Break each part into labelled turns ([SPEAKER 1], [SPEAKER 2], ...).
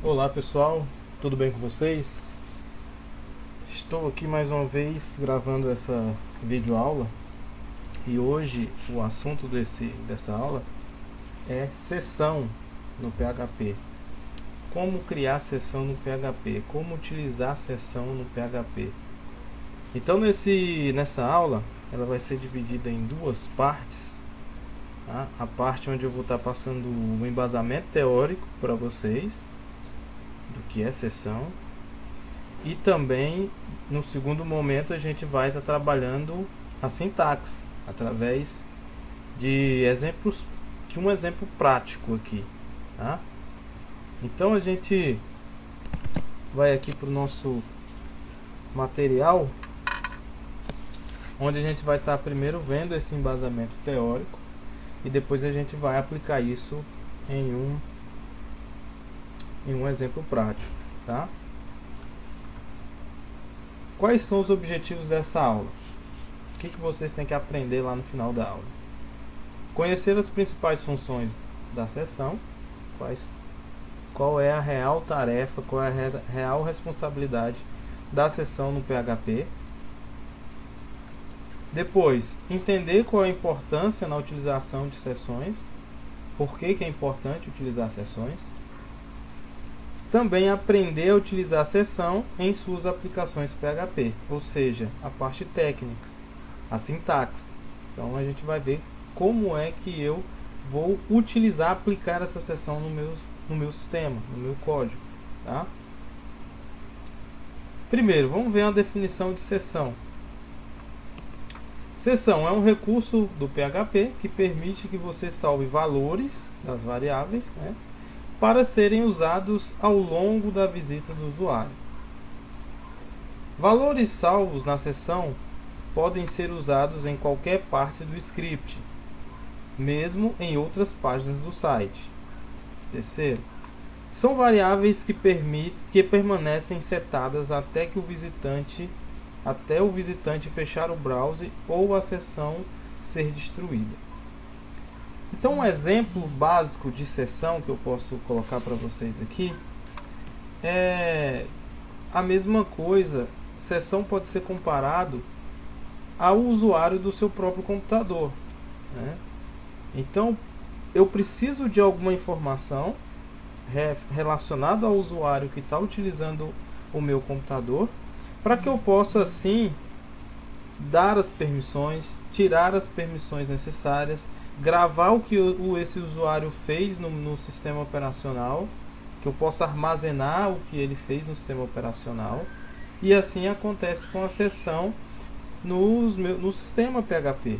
[SPEAKER 1] Olá pessoal, tudo bem com vocês? Estou aqui mais uma vez gravando essa videoaula e hoje o assunto dessa aula é sessão no PHP. Como criar sessão no PHP, como utilizar a sessão no PHP. Então nessa aula ela vai ser dividida em duas partes. Tá? A parte onde eu vou estar passando o embasamento teórico para vocês do que é sessão. E também, no segundo momento, a gente vai estar trabalhando a sintaxe através de exemplos, de um exemplo prático aqui, tá? Então a gente vai aqui para o nosso material, onde a gente vai estar primeiro vendo esse embasamento teórico e depois a gente vai aplicar isso em um exemplo prático, tá? Quais são os objetivos dessa aula? O que vocês têm que aprender lá no final da aula? Conhecer as principais funções da sessão, qual é a real tarefa, qual é a real responsabilidade da sessão no PHP. Depois, entender qual é a importância na utilização de sessões, por que é importante utilizar sessões. Também aprender a utilizar a sessão em suas aplicações PHP, ou seja, a parte técnica, a sintaxe. Então a gente vai ver como é que eu vou utilizar, aplicar essa sessão no meu sistema, no meu código. Tá? Primeiro, vamos ver a definição de sessão. Sessão é um recurso do PHP que permite que você salve valores das variáveis, né, para serem usados ao longo da visita do usuário. Valores salvos na sessão podem ser usados em qualquer parte do script, mesmo em outras páginas do site. Terceiro, são variáveis que permanecem setadas até o visitante fechar o browser ou a sessão ser destruída. Então, um exemplo básico de sessão que eu posso colocar para vocês aqui é a mesma coisa. Sessão pode ser comparado ao usuário do seu próprio computador, né? Então, eu preciso de alguma informação relacionada ao usuário que está utilizando o meu computador, para que eu possa assim dar as permissões, tirar as permissões necessárias, gravar o que esse usuário fez no sistema operacional, que eu possa armazenar o que ele fez no sistema operacional, e assim acontece com a sessão no sistema PHP.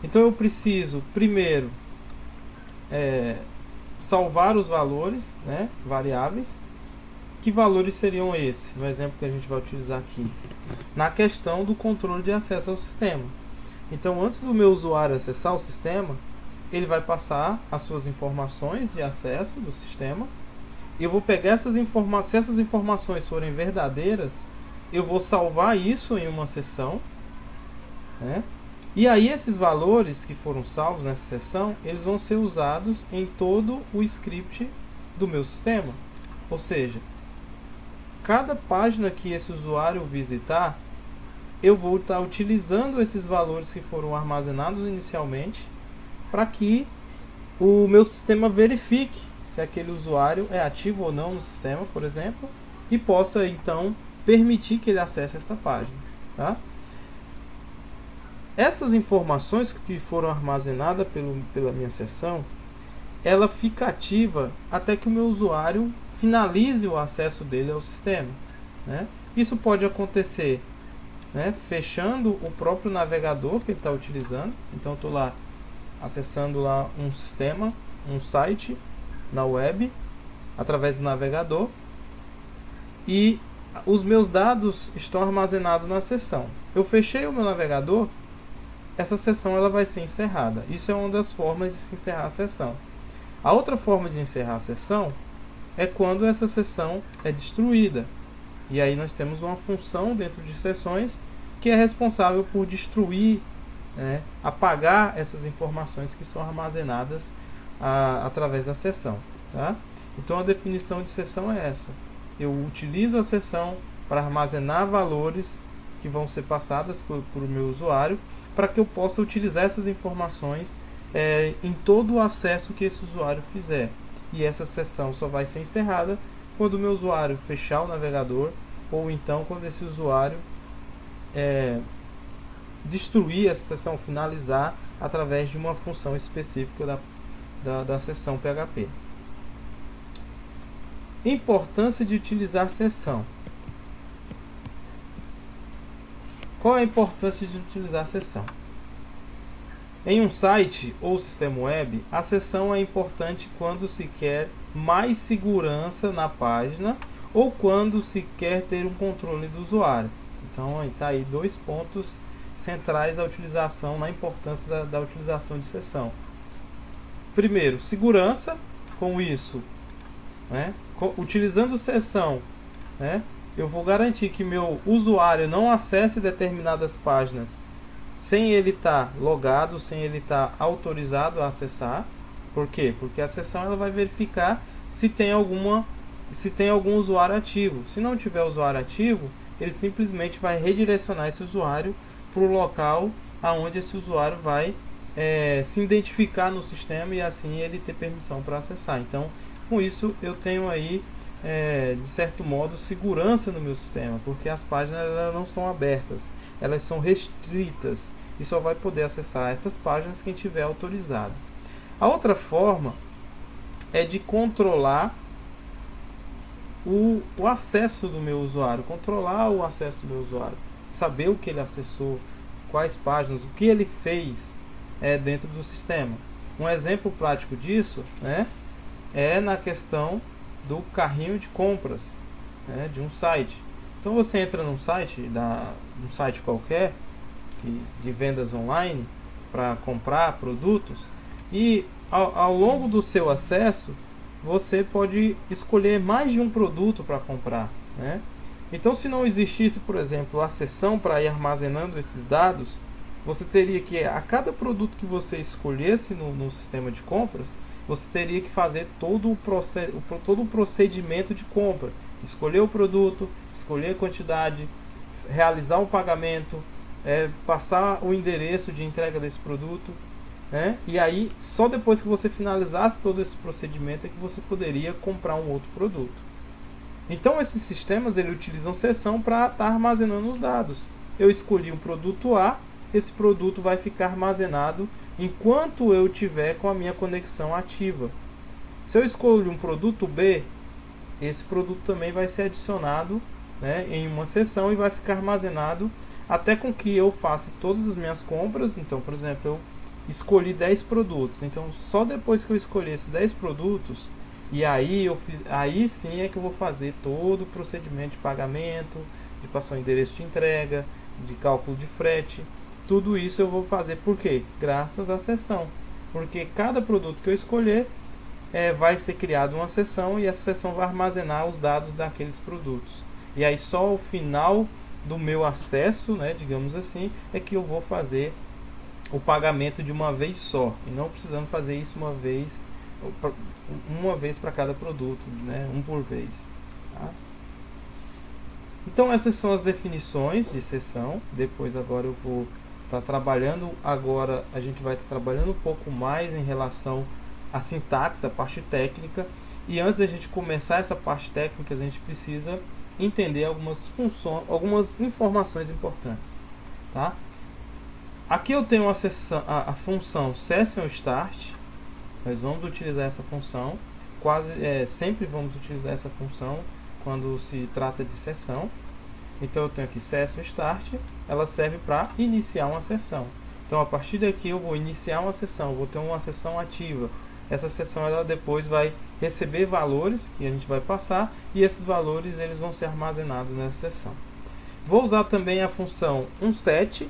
[SPEAKER 1] Então eu preciso primeiro salvar os valores, né, variáveis. Que valores seriam esses, no exemplo que a gente vai utilizar aqui? Na questão do controle de acesso ao sistema. Então, antes do meu usuário acessar o sistema, ele vai passar as suas informações de acesso do sistema. Eu vou pegar essas informações, se essas informações forem verdadeiras, eu vou salvar isso em uma sessão, né? E aí esses valores que foram salvos nessa sessão, eles vão ser usados em todo o script do meu sistema. Ou seja, cada página que esse usuário visitar, eu vou estar utilizando esses valores que foram armazenados inicialmente para que o meu sistema verifique se aquele usuário é ativo ou não no sistema, por exemplo, e possa então permitir que ele acesse essa página. Tá? Essas informações que foram armazenadas pela minha sessão, ela fica ativa até que o meu usuário finalize o acesso dele ao sistema, né? Isso pode acontecer, né, fechando o próprio navegador que ele está utilizando. Então eu estou lá acessando lá um sistema, um site na web através do navegador e os meus dados estão armazenados na sessão. Eu fechei o meu navegador, essa sessão ela vai ser encerrada. Isso é uma das formas de se encerrar a sessão. A outra forma de encerrar a sessão é quando essa sessão é destruída. E aí nós temos uma função dentro de sessões que é responsável por destruir, né, apagar essas informações que são armazenadas através da sessão. Tá? Então a definição de sessão é essa. Eu utilizo a sessão para armazenar valores que vão ser passadas por o meu usuário, para que eu possa utilizar essas informações em todo o acesso que esse usuário fizer. E essa sessão só vai ser encerrada quando o meu usuário fechar o navegador, ou então quando esse usuário destruir essa sessão, finalizar através de uma função específica da sessão PHP. Importância de utilizar sessão. Qual é a importância de utilizar a sessão? Em um site ou sistema web, a sessão é importante quando se quer mais segurança na página ou quando se quer ter um controle do usuário. Então, está aí dois pontos centrais da utilização, na importância da utilização de sessão. Primeiro, segurança. Com isso, utilizando sessão, eu vou garantir que meu usuário não acesse determinadas páginas sem ele estar logado, sem ele estar autorizado a acessar. Por quê? Porque a sessão ela vai verificar se tem algum usuário ativo. Se não tiver usuário ativo, ele simplesmente vai redirecionar esse usuário para o local aonde esse usuário vai se identificar no sistema e assim ele ter permissão para acessar. Então, com isso eu tenho aí de certo modo segurança no meu sistema, porque as páginas elas não são abertas, elas são restritas e só vai poder acessar essas páginas quem tiver autorizado. A outra forma é de controlar o acesso do meu usuário, saber o que ele acessou, quais páginas, o que ele fez dentro do sistema. Um exemplo prático disso é na questão do carrinho de compras de um site. Então você entra num site, um site qualquer de vendas online para comprar produtos, e ao longo do seu acesso você pode escolher mais de um produto para comprar. Então, se não existisse, por exemplo, a sessão para ir armazenando esses dados, você teria que, a cada produto que você escolhesse no sistema de compras, você teria que fazer todo o procedimento de compra. Escolher o produto, escolher a quantidade, realizar o pagamento, passar o endereço de entrega desse produto. E aí, só depois que você finalizasse todo esse procedimento é que você poderia comprar um outro produto. Então, esses sistemas eles utilizam sessão para estar armazenando os dados. Eu escolhi um produto A, esse produto vai ficar armazenado enquanto eu tiver com a minha conexão ativa. Se eu escolho um produto B, esse produto também vai ser adicionado em uma sessão e vai ficar armazenado até com que eu faça todas as minhas compras. Então, por exemplo, eu escolhi 10 produtos. Então, só depois que eu escolher esses 10 produtos, e aí sim é que eu vou fazer todo o procedimento de pagamento, de passar o endereço de entrega, de cálculo de frete. Tudo isso eu vou fazer por quê? Graças à sessão. Porque cada produto que eu escolher vai ser criada uma sessão e essa sessão vai armazenar os dados daqueles produtos. E aí só ao final do meu acesso, digamos assim, é que eu vou fazer o pagamento de uma vez só. E não precisando fazer isso uma vez para cada produto, um por vez. Tá? Então essas são as definições de sessão. Depois agora eu vou estar trabalhando, a gente vai estar trabalhando um pouco mais em relação à sintaxe, a parte técnica. E antes da gente começar essa parte técnica, a gente precisa entender algumas funções, algumas informações importantes. Tá? Aqui eu tenho a função Session Start. Nós vamos utilizar essa função, sempre vamos utilizar essa função quando se trata de sessão. Então eu tenho aqui Session Start, ela serve para iniciar uma sessão. Então a partir daqui eu vou iniciar uma sessão, vou ter uma sessão ativa. Essa sessão ela depois vai receber valores que a gente vai passar e esses valores eles vão ser armazenados nessa sessão. Vou usar também a função onSet.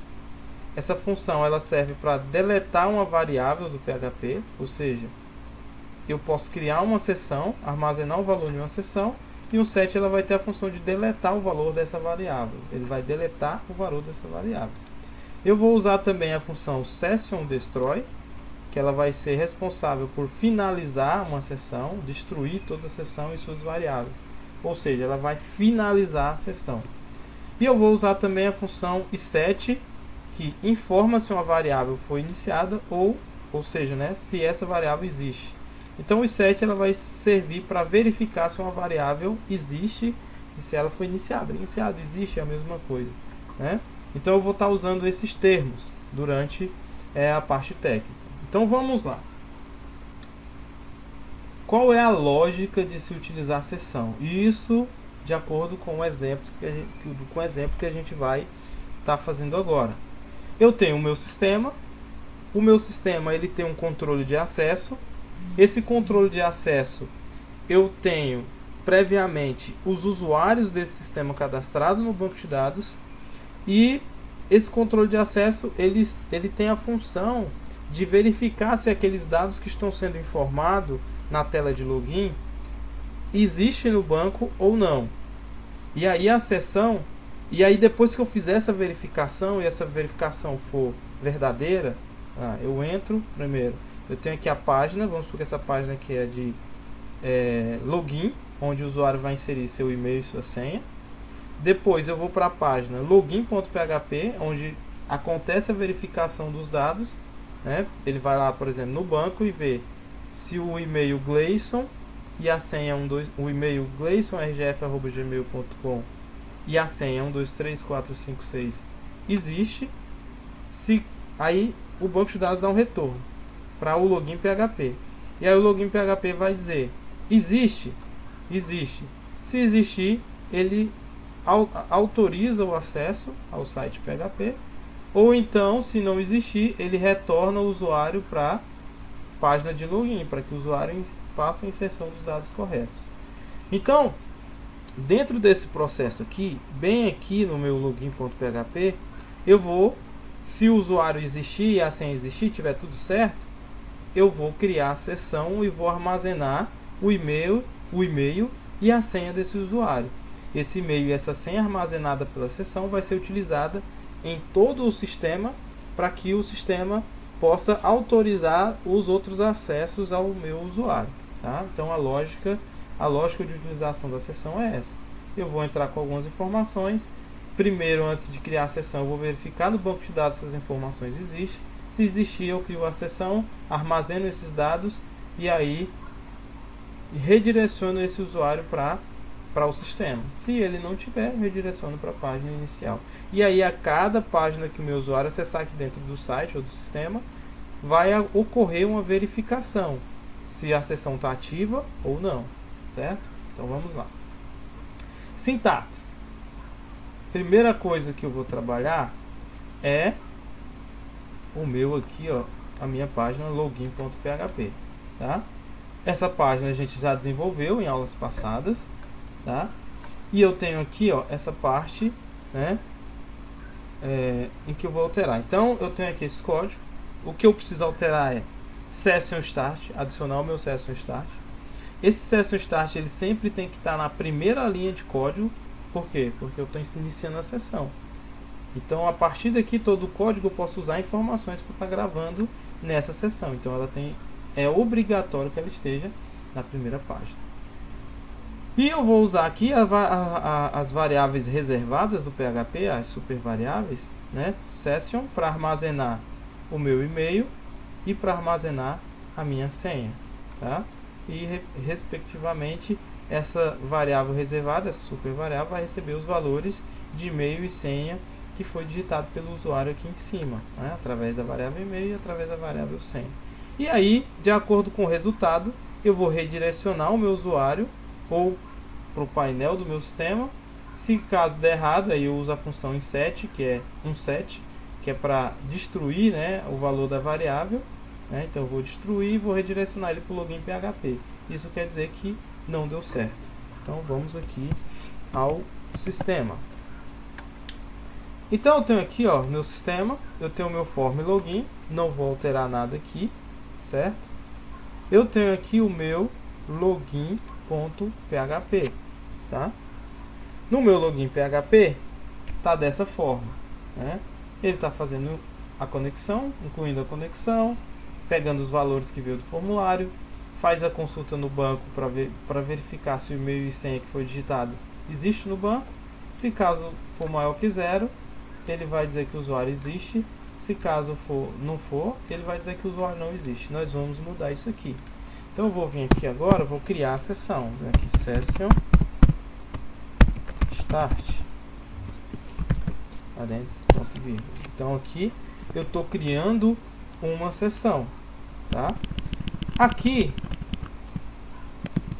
[SPEAKER 1] Essa função ela serve para deletar uma variável do PHP, ou seja, eu posso criar uma sessão, armazenar o valor em uma sessão, e o set ela vai ter a função de deletar o valor dessa variável. Ele vai deletar o valor dessa variável. Eu vou usar também a função SessionDestroy, que ela vai ser responsável por finalizar uma sessão, destruir toda a sessão e suas variáveis. Ou seja, ela vai finalizar a sessão. E eu vou usar também a função iset, que informa se uma variável foi iniciada ou seja, né, se essa variável existe. Então o iset ela vai servir para verificar se uma variável existe e se ela foi iniciada. Iniciada, existe, é a mesma coisa, né? Então eu vou estar usando esses termos durante a parte técnica. Então vamos lá. Qual é a lógica de se utilizar a sessão? Isso de acordo com o exemplo que a gente vai estar fazendo agora. Eu tenho o meu sistema. O meu sistema ele tem um controle de acesso. Esse controle de acesso eu tenho previamente os usuários desse sistema cadastrados no banco de dados. E esse controle de acesso ele tem a função de verificar se aqueles dados que estão sendo informados na tela de login existem no banco ou não. E aí a sessão, e aí depois que eu fizer essa verificação e essa verificação for verdadeira, eu entro primeiro. Eu tenho aqui a página, vamos supor que essa página aqui é de login, onde o usuário vai inserir seu e-mail e sua senha. Depois eu vou para a página login.php, onde acontece a verificação dos dados, né? Ele vai lá, por exemplo, no banco e vê se o e-mail Gleison e a senha o e-mail glaysonrgf@gmail.com e a senha 123456 existe. Se aí o banco de dados dá um retorno para o login PHP. E aí o login PHP vai dizer: existe? Existe. Se existir, ele autoriza o acesso ao site PHP, ou então, se não existir, ele retorna o usuário para a página de login, para que o usuário faça a inserção dos dados corretos. Então, dentro desse processo aqui, bem aqui no meu login.php, eu vou, se o usuário existir e a senha existir, tiver tudo certo, eu vou criar a sessão e vou armazenar o e-mail e a senha desse usuário. Esse e-mail e essa senha armazenada pela sessão vai ser utilizada em todo o sistema para que o sistema possa autorizar os outros acessos ao meu usuário, tá? Então a lógica de utilização da sessão é essa. Eu vou entrar com algumas informações. Primeiro, antes de criar a sessão, eu vou verificar no banco de dados se as informações existem. Se existir, eu crio a sessão, armazeno esses dados e aí redireciono esse usuário para o sistema. Se ele não tiver, eu redireciono para a página inicial. E aí a cada página que o meu usuário acessar aqui dentro do site ou do sistema, vai ocorrer uma verificação se a sessão está ativa ou não, certo? Então vamos lá. Sintaxe. Primeira coisa que eu vou trabalhar é o meu aqui, ó, a minha página login.php, tá? Essa página a gente já desenvolveu em aulas passadas, tá? E eu tenho aqui, ó, essa parte, né, em que eu vou alterar. Então eu tenho aqui esse código. O que eu preciso alterar é session start, adicionar o meu session start. Esse session start ele sempre tem que estar na primeira linha de código. Por quê? Porque eu estou iniciando a sessão. Então a partir daqui todo o código eu posso usar informações para estar gravando nessa sessão. Então é obrigatório que ela esteja na primeira página. E eu vou usar aqui as variáveis reservadas do PHP, as super variáveis, né? Session para armazenar o meu e-mail e para armazenar a minha senha, tá? E respectivamente essa variável reservada, essa super variável, vai receber os valores de e-mail e senha que foi digitado pelo usuário aqui em cima, né? Através da variável e-mail e através da variável senha. E aí, de acordo com o resultado, eu vou redirecionar o meu usuário ou para o painel do meu sistema. Se caso der errado, aí eu uso a função inset, que é set, que é para destruir, né, o valor da variável, né? Então eu vou destruir e vou redirecionar ele para o login PHP. Isso quer dizer que não deu certo. Então vamos aqui ao sistema. Então eu tenho aqui, ó, meu sistema, eu tenho o meu form login, não vou alterar nada aqui, certo? Eu tenho aqui o meu login.php, tá? No meu login PHP tá dessa forma, né? Ele está fazendo a conexão, incluindo a conexão, pegando os valores que veio do formulário, faz a consulta no banco para verificar se o e-mail e senha que foi digitado existe no banco. Se caso for maior que 0, ele vai dizer que o usuário existe. Se caso não for, ele vai dizer que o usuário não existe. Nós vamos mudar isso aqui. Então eu vou vir aqui agora, vou criar a sessão. Vou aqui, session start, parênteses, ponto e vírgula. Então aqui eu estou criando uma sessão, tá? Aqui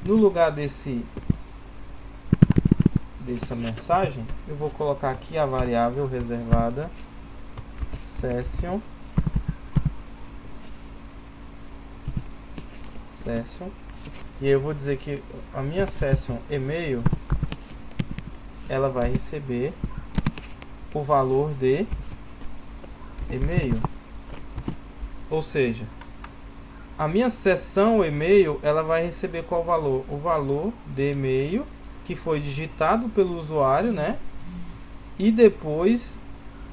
[SPEAKER 1] no lugar dessa mensagem, eu vou colocar aqui a variável reservada session, e aí eu vou dizer que a minha session e-mail, ela vai receber o valor de e-mail, ou seja, a minha sessão e-mail, ela vai receber qual valor? O valor de e-mail que foi digitado pelo usuário, né? E depois,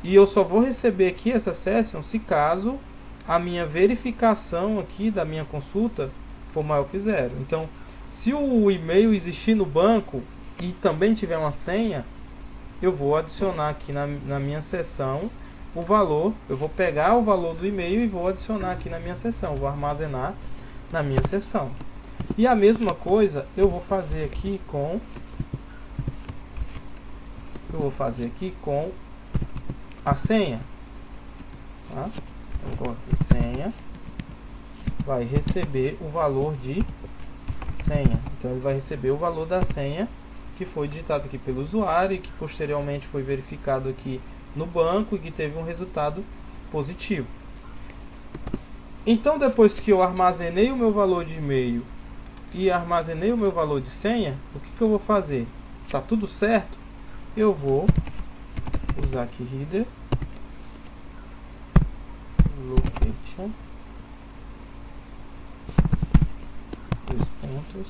[SPEAKER 1] eu só vou receber aqui essa session se caso a minha verificação aqui da minha consulta for maior que 0. Então, se o e-mail existir no banco e também tiver uma senha, eu vou adicionar aqui na minha sessão o valor. Eu vou pegar o valor do e-mail e vou adicionar aqui na minha sessão, vou armazenar na minha sessão. E a mesma coisa eu vou fazer aqui com a senha, tá? Eu vou aqui, senha vai receber o valor de senha. Então ele vai receber o valor da senha que foi digitado aqui pelo usuário e que posteriormente foi verificado aqui no banco e que teve um resultado positivo. Então, depois que eu armazenei o meu valor de e-mail e armazenei o meu valor de senha, o que eu vou fazer? Tá tudo certo? Eu vou usar aqui header location, dois pontos,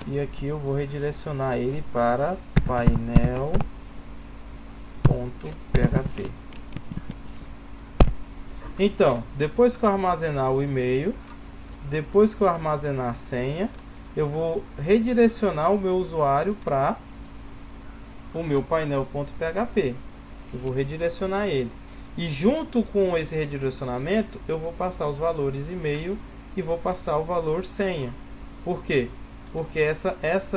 [SPEAKER 1] e aqui eu vou redirecionar ele para painel.php. Então, depois que eu armazenar o e-mail, depois que eu armazenar a senha, eu vou redirecionar o meu usuário para o meu painel.php. Eu vou redirecionar ele. E junto com esse redirecionamento, eu vou passar os valores e-mail e vou passar o valor senha. Por quê? Porque essa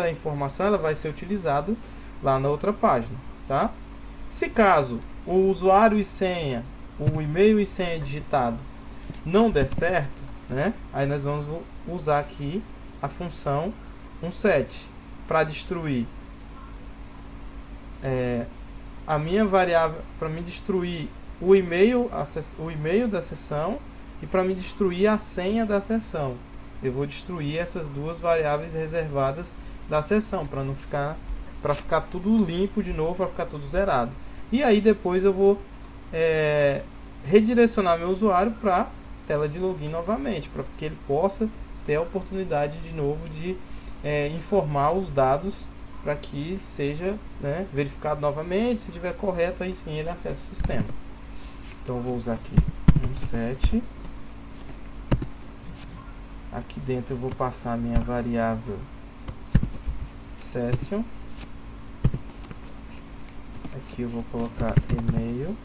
[SPEAKER 1] informação ela vai ser utilizada lá na outra página, tá? Se caso o usuário e senha, o e-mail e senha digitado não der certo, né? Aí nós vamos usar aqui a função onSet para destruir a minha variável, para me destruir o e-mail da sessão e para me destruir a senha da sessão. Eu vou destruir essas duas variáveis reservadas da sessão para ficar tudo limpo de novo, para ficar tudo zerado. E aí depois eu vou redirecionar meu usuário para tela de login novamente, para que ele possa ter a oportunidade de novo de informar os dados para que seja, né, verificado novamente. Se estiver correto, aí sim ele acessa o sistema. Então eu vou usar aqui onSet. Aqui dentro eu vou passar a minha variável session. Aqui eu vou colocar e-mail,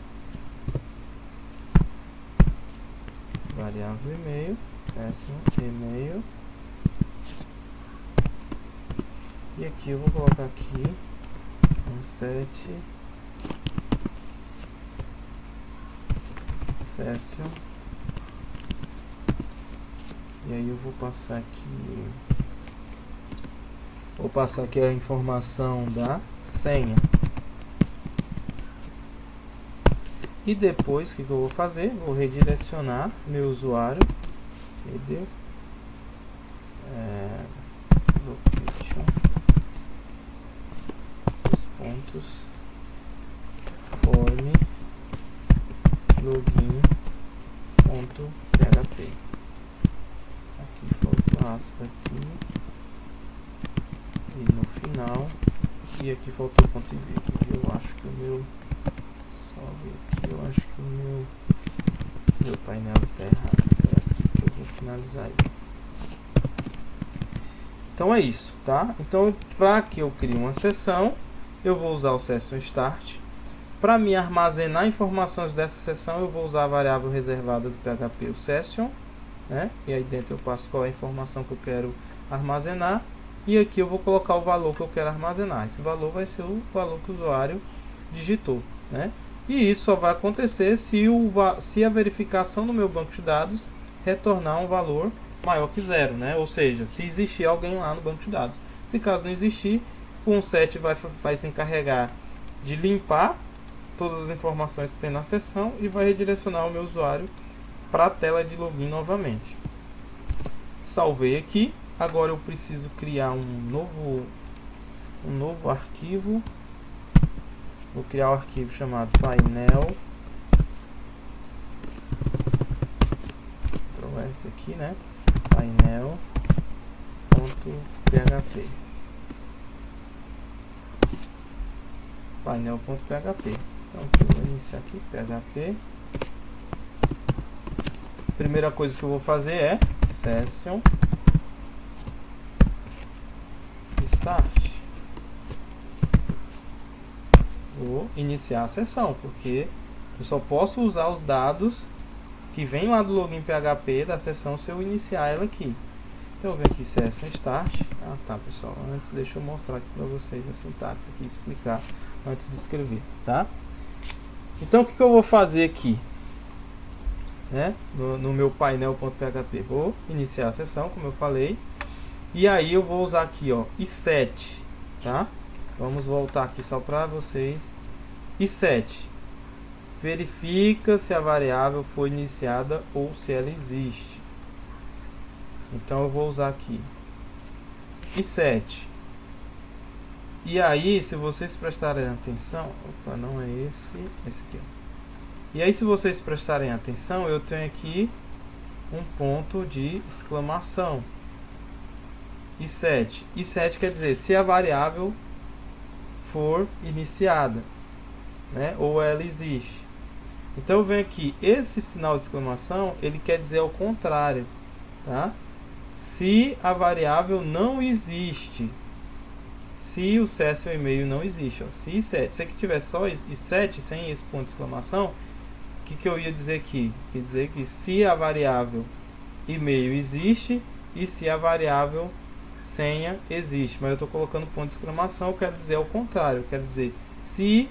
[SPEAKER 1] variável e-mail, session e-mail, e aqui eu vou colocar aqui onSet session, e aí eu vou passar aqui a informação da senha. E depois, o que eu vou fazer? Vou redirecionar meu usuário, header, location, os pontos, form, login.php. Aqui faltou aspa aqui, e no final, e aqui faltou ponto e vírgula. Eu acho que o meu só ver aqui, eu acho que o meu painel está errado. Que eu vou finalizar aí. Então é isso, tá? Então, para que eu crie uma sessão, eu vou usar o session start. Para me armazenar informações dessa sessão, eu vou usar a variável reservada do PHP, o session, né? E aí dentro eu passo qual é a informação que eu quero armazenar. E aqui eu vou colocar o valor que eu quero armazenar. Esse valor vai ser o valor que o usuário digitou, né? E isso só vai acontecer se a verificação no meu banco de dados retornar um valor maior que 0, né? Ou seja, se existir alguém lá no banco de dados. Se caso não existir, o onSet vai se encarregar de limpar todas as informações que tem na sessão e vai redirecionar o meu usuário para a tela de login novamente. Salvei aqui. Agora eu preciso criar um novo arquivo. Vou criar um arquivo chamado painel. Vou trocar esse aqui, né? Painel.php. Painel.php. Então aqui eu vou iniciar aqui PHP. Primeira coisa que eu vou fazer é session start. Vou iniciar a sessão, porque eu só posso usar os dados que vem lá do login PHP da sessão se eu iniciar ela aqui. Então eu venho aqui session start. Ah tá, pessoal, antes deixa eu mostrar aqui para vocês a sintaxe aqui, explicar antes de escrever, tá? Então o que eu vou fazer aqui, né? No meu painel.php, vou iniciar a sessão, como eu falei, e aí eu vou usar aqui, ó, i7, tá? Vamos voltar aqui só para vocês. i7 verifica se a variável foi iniciada ou se ela existe. Então eu vou usar aqui i7. E aí, se vocês prestarem atenção, opa, não é esse aqui, ó. E aí, se vocês prestarem atenção, eu tenho aqui um ponto de exclamação. i7. i7 quer dizer se a variável for iniciada, né, ou ela existe. Então eu venho aqui, esse sinal de exclamação, ele quer dizer ao contrário, tá? Se a variável não existe, se o session e-mail não existe, ó, se i7, se aqui tiver só i7 sem esse ponto de exclamação, o que eu ia dizer aqui? Quer dizer que se a variável e-mail existe e se a variável senha existe, mas eu estou colocando ponto de exclamação, eu quero dizer ao contrário, eu quero dizer se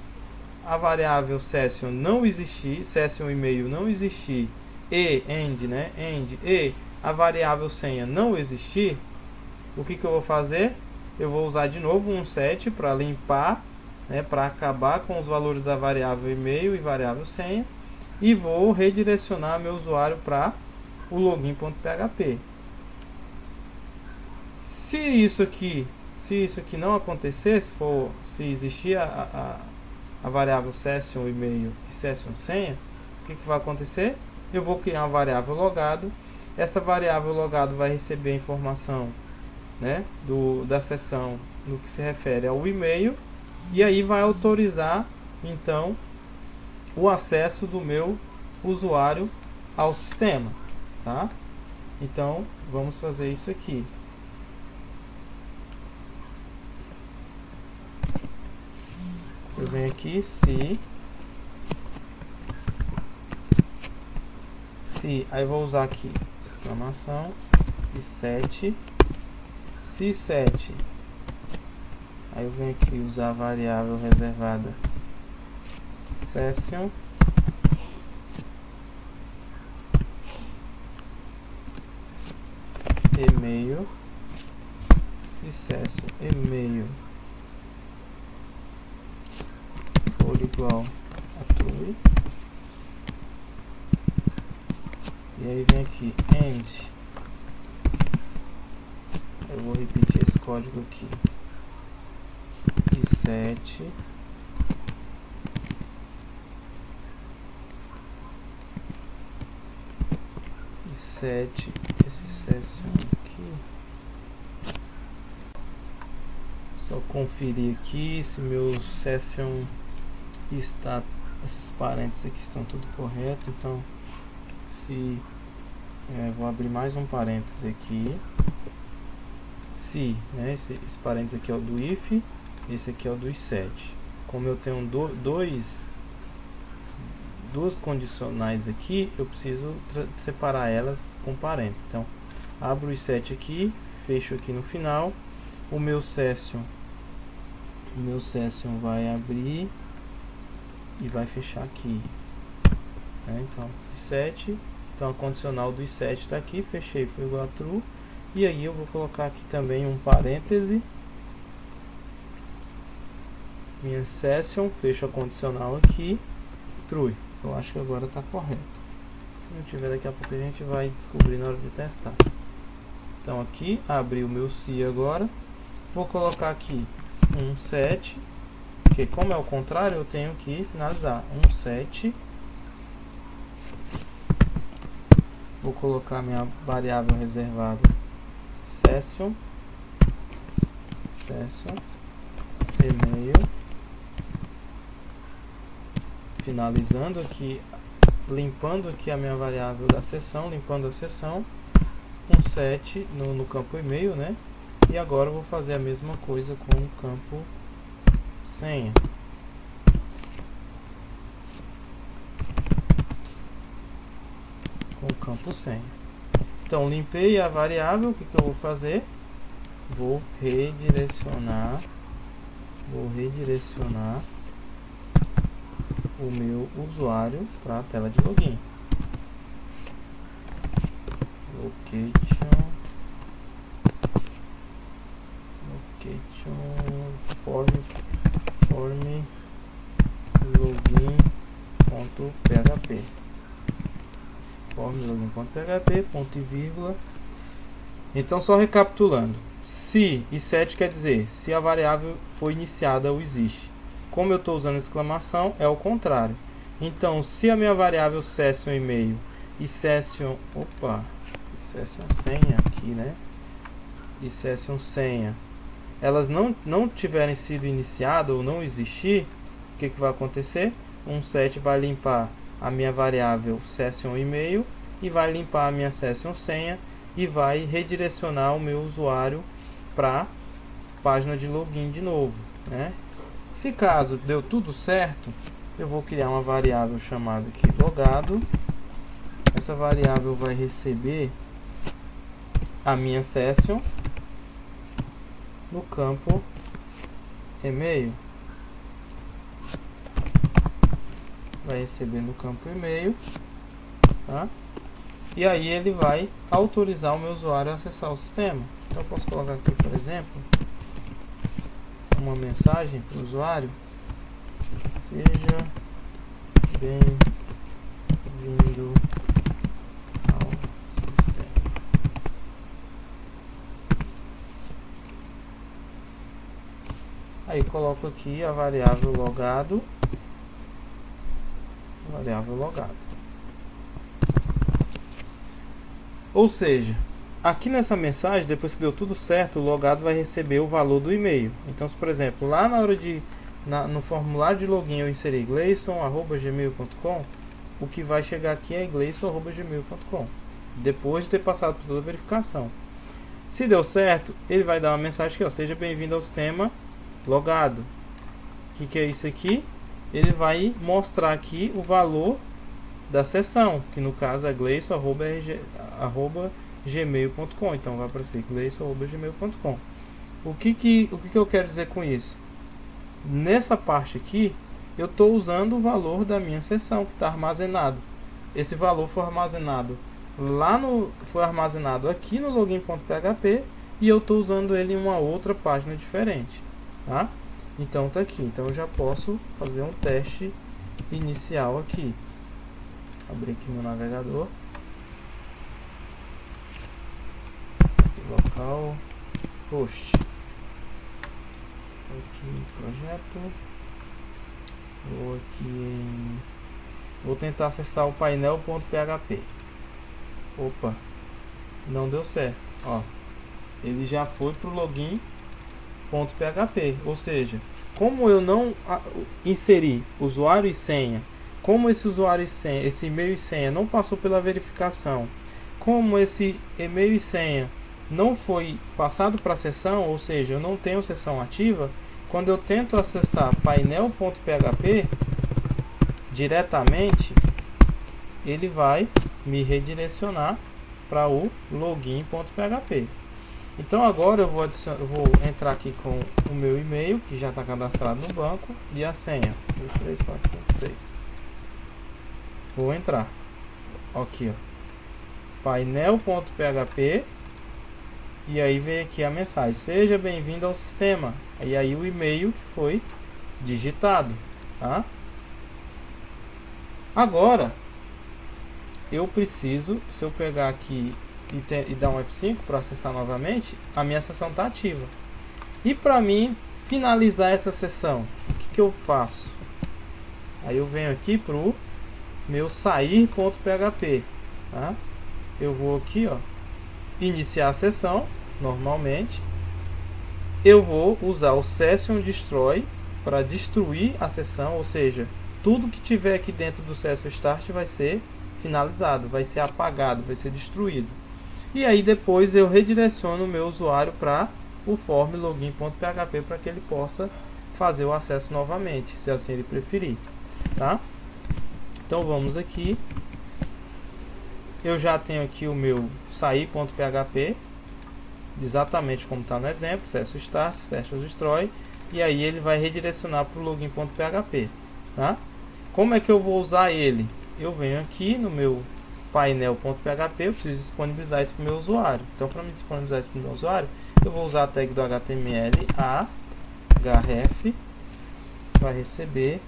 [SPEAKER 1] a variável session não existir, session e-mail não existir e e a variável senha não existir, o que eu vou fazer? Eu vou usar de novo um onSet para limpar, né, para acabar com os valores da variável e-mail e variável senha, e vou redirecionar meu usuário para o login.php. Se isso aqui não acontecer, se existir a variável session e-mail e session senha, o que vai acontecer? Eu vou criar uma variável logado. Essa variável logado vai receber a informação, né, da sessão no que se refere ao e-mail, e aí vai autorizar então o acesso do meu usuário ao sistema, tá? Então vamos fazer isso aqui. Eu venho aqui se aí vou usar aqui exclamação i7 se7, aí eu venho aqui usar a variável reservada session e-mail, se session e-mail for igual a true, e aí vem aqui end. Eu vou repetir esse código aqui, i7 esse session aqui, só conferir aqui se meu session está Esses parênteses aqui estão tudo correto, então se vou abrir mais um parêntese aqui. Se, né, esse parênteses aqui é o do if, esse aqui é o do set. Como eu tenho duas condicionais aqui, eu preciso separar elas com parênteses. Então, abro o set aqui, fecho aqui no final. O meu session vai abrir e vai fechar aqui, né? Então, set, então a condicional do set está aqui, fechei, foi igual a true. E aí eu vou colocar aqui também um parêntese, minha session, fecho a condicional aqui, true. Eu acho que agora está correto. Se não tiver, daqui a pouco a gente vai descobrir na hora de testar. Então aqui, abri o meu se agora, vou colocar aqui um set, porque como é o contrário, eu tenho que finalizar um set. Vou colocar minha variável reservada session e-mail, finalizando aqui, limpando aqui a minha variável da sessão, limpando a sessão, um set no campo e-mail, né? E agora eu vou fazer a mesma coisa com o campo senha. Com o campo senha. Então, limpei a variável, o que eu vou fazer? Vou redirecionar o meu usuário para a tela de login. Location form login.php. Login.php, ponto e vírgula. Então, só recapitulando, se e set quer dizer se a variável foi iniciada ou existe. Como eu estou usando exclamação, é o contrário. Então, se a minha variável session e-mail e session senha aqui, né? E session senha, elas não tiverem sido iniciadas ou não existir, o que vai acontecer? Um set vai limpar a minha variável session e-mail e vai limpar a minha session senha e vai redirecionar o meu usuário para a página de login de novo, né? Se caso deu tudo certo, eu vou criar uma variável chamada aqui logado. Essa variável vai receber a minha session no campo e-mail. Vai receber no campo e-mail, tá? E aí ele vai autorizar o meu usuário a acessar o sistema. Então eu posso colocar aqui, por exemplo, uma mensagem para o usuário: seja bem-vindo ao sistema. Aí coloco aqui a variável logado. Ou seja, aqui nessa mensagem, depois que deu tudo certo, o logado vai receber o valor do e-mail. Então, se por exemplo, lá na hora no formulário de login eu inserir gleison@gmail.com, o que vai chegar aqui é gleison@gmail.com, depois de ter passado por toda a verificação. Se deu certo, ele vai dar uma mensagem que, ó, seja bem-vindo ao sistema logado. O que é isso aqui? Ele vai mostrar aqui o valor da sessão, que no caso é gleison@gmail.com. Então vai aparecer gleison@gmail.com. O que eu quero dizer com isso? Nessa parte aqui, eu estou usando o valor da minha sessão que está armazenado. Esse valor foi armazenado foi armazenado aqui no login.php e eu estou usando ele em uma outra página diferente, tá? Então tá aqui. Então eu já posso fazer um teste inicial aqui. Abrir aqui meu navegador. Local host. Aqui projeto. Vou tentar acessar o painel.php. Opa, não deu certo. Ó, ele já foi para o login.php, ou seja, como eu não inseri usuário e senha como esse usuário e senha, esse e-mail e senha não passou pela verificação, como esse e-mail e senha não foi passado para a sessão, ou seja, eu não tenho sessão ativa, quando eu tento acessar painel.php diretamente, ele vai me redirecionar para o login.php. Então agora eu vou entrar aqui com o meu e-mail, que já está cadastrado no banco, e a senha 23456. Vou entrar aqui, ó, painel.php, e aí vem aqui a mensagem: seja bem-vindo ao sistema. E aí o e-mail que foi digitado, tá? Agora eu preciso, se eu pegar aqui e dar um F5 para acessar novamente, a minha sessão está ativa. E para mim finalizar essa sessão, o que eu faço? Aí eu venho aqui para o meu sair.php, tá? Eu vou aqui, ó, iniciar a sessão normalmente. Eu vou usar o Session Destroy para destruir a sessão, ou seja, tudo que tiver aqui dentro do Session Start vai ser finalizado, vai ser apagado, vai ser destruído. E aí depois eu redireciono o meu usuário para o form login.php para que ele possa fazer o acesso novamente, se assim ele preferir, tá? Então vamos aqui. Eu já tenho aqui o meu sair.php, exatamente como está no exemplo, Session Start, Session Destroy, e aí ele vai redirecionar para o login.php, tá? Como é que eu vou usar ele? Eu venho aqui no meu painel.php, eu preciso disponibilizar isso para o meu usuário. Então, para me disponibilizar isso para o meu usuário, eu vou usar a tag do HTML href, vai receber,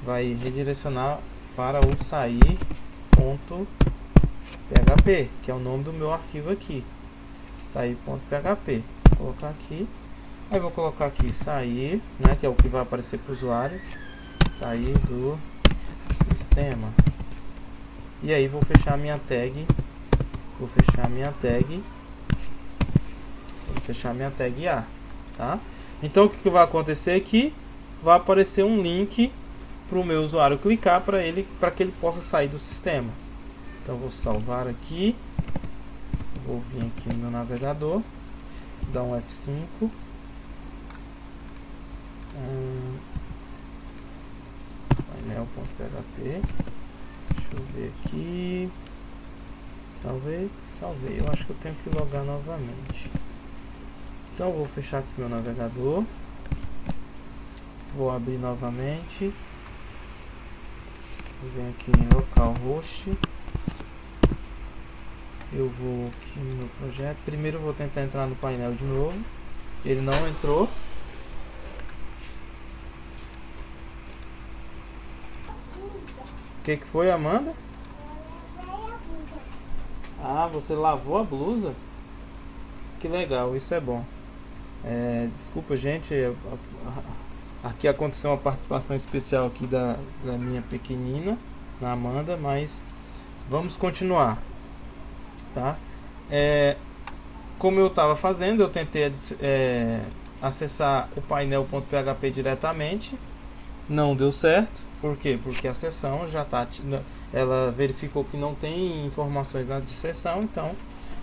[SPEAKER 1] vai redirecionar para o sair.php, que é o nome do meu arquivo aqui, sair.php. Vou colocar aqui, aí vou colocar aqui sair, né, que é o que vai aparecer para o usuário, sair do sistema. E aí vou fechar minha tag, vou fechar minha tag A, tá? Então o que vai acontecer aqui? Vai aparecer um link para o meu usuário clicar para que ele possa sair do sistema. Então vou salvar aqui, vou vir aqui no meu navegador, dar um F5, painel.php, deixa eu ver aqui, salvei, eu acho que eu tenho que logar novamente. Então vou fechar aqui meu navegador, vou abrir novamente, venho aqui em localhost, eu vou aqui no meu projeto, primeiro eu vou tentar entrar no painel de novo, ele não entrou. O que foi, Amanda? Ah, você lavou a blusa? Que legal, isso é bom. Desculpa, gente, aqui aconteceu uma participação especial aqui da minha pequenina, da Amanda, mas vamos continuar, tá? Como eu estava fazendo, eu tentei acessar o painel.php diretamente, não deu certo. Por quê? Porque a sessão já está, ela verificou que não tem informações de sessão, então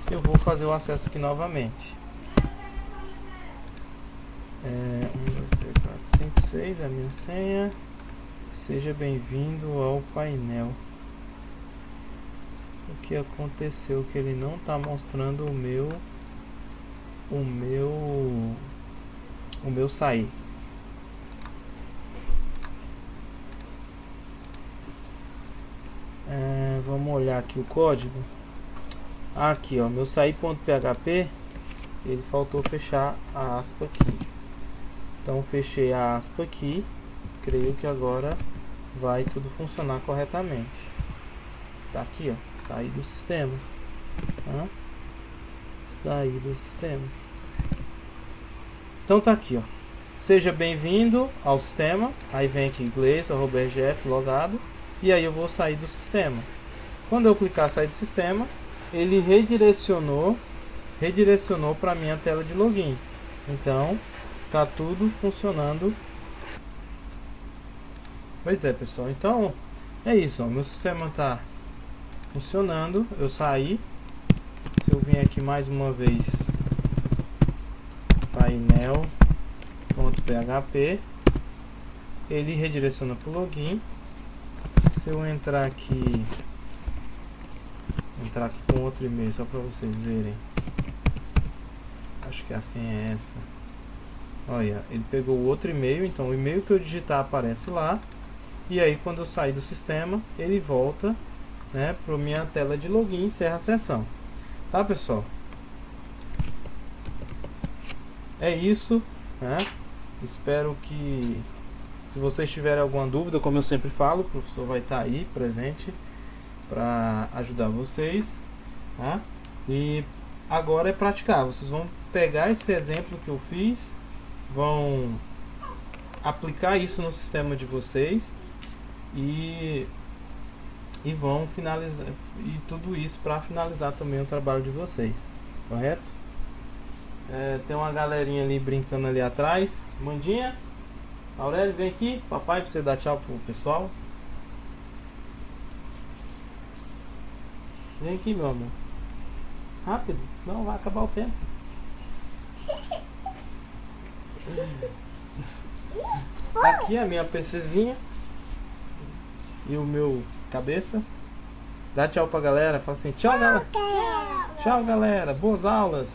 [SPEAKER 1] eu vou fazer o acesso aqui novamente. 1, 2, 3, 4, 5, 6 é a minha senha. Seja bem-vindo ao painel. O que aconteceu que ele não está mostrando o meu sair. Vamos olhar aqui o código. Aqui, ó, meu sair.php, ele faltou fechar a aspa aqui. Então fechei a aspa aqui. Creio que agora vai tudo funcionar corretamente. Tá aqui, ó, sair do sistema. Tá? Sair do sistema. Então tá aqui, ó. Seja bem-vindo ao sistema. Aí vem aqui Gleison@rgf logado. E aí eu vou sair do sistema. Quando eu clicar sair do sistema, ele redirecionou para a minha tela de login. Então tá tudo funcionando Pois é, pessoal, então é isso, ó. Meu sistema está funcionando. Eu saí. Se eu vim aqui mais uma vez, painel.php, ele redireciona para o login. Se eu entrar aqui com outro e-mail, só para vocês verem, acho que a senha é essa. Olha, ele pegou o outro e-mail, então o e-mail que eu digitar aparece lá. E aí quando eu sair do sistema, ele volta, né, para minha tela de login e encerra a sessão. Tá, pessoal? É isso, né? Espero que, se vocês tiverem alguma dúvida, como eu sempre falo, o professor vai estar aí presente para ajudar vocês, tá? E agora é praticar. Vocês vão pegar esse exemplo que eu fiz, vão aplicar isso no sistema de vocês e vão finalizar, e tudo isso para finalizar também o trabalho de vocês, correto? Tem uma galerinha ali brincando ali atrás. Mandinha, Aurélio, vem aqui, papai, pra você dar tchau pro pessoal. Vem aqui, meu amor. Rápido, senão vai acabar o tempo. Tá aqui a minha PCzinha e o meu cabeça. Dá tchau pra galera, fala assim, tchau galera. Tchau galera, boas aulas.